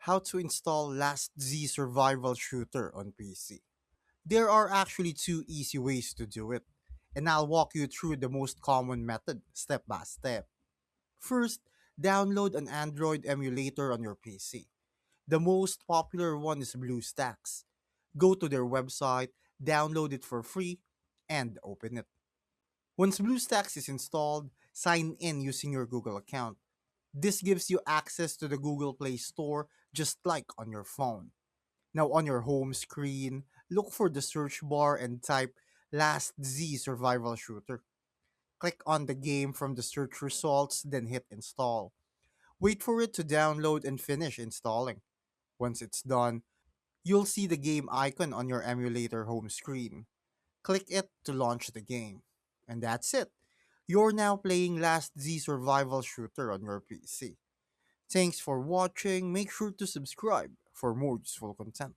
How to install Last Z survival shooter on PC. There are actually two easy ways to do it, and I'll walk you through the most common method step by step. First, download an Android emulator on your PC. The most popular one is BlueStacks. Go to their website, download it for free, and open it. Once BlueStacks is installed, sign in using your Google account. This gives you access to the Google Play Store just like on your phone. Now, on your home screen, look for the search bar and type Last Z Survival Shooter. Click on the game from the search results, then hit install. Wait for it to download and finish installing. Once it's done, you'll see the game icon on your emulator home screen. Click it to launch the game. And that's it. You're now playing Last Z Survival Shooter on your PC. Thanks for watching. Make sure to subscribe for more useful content.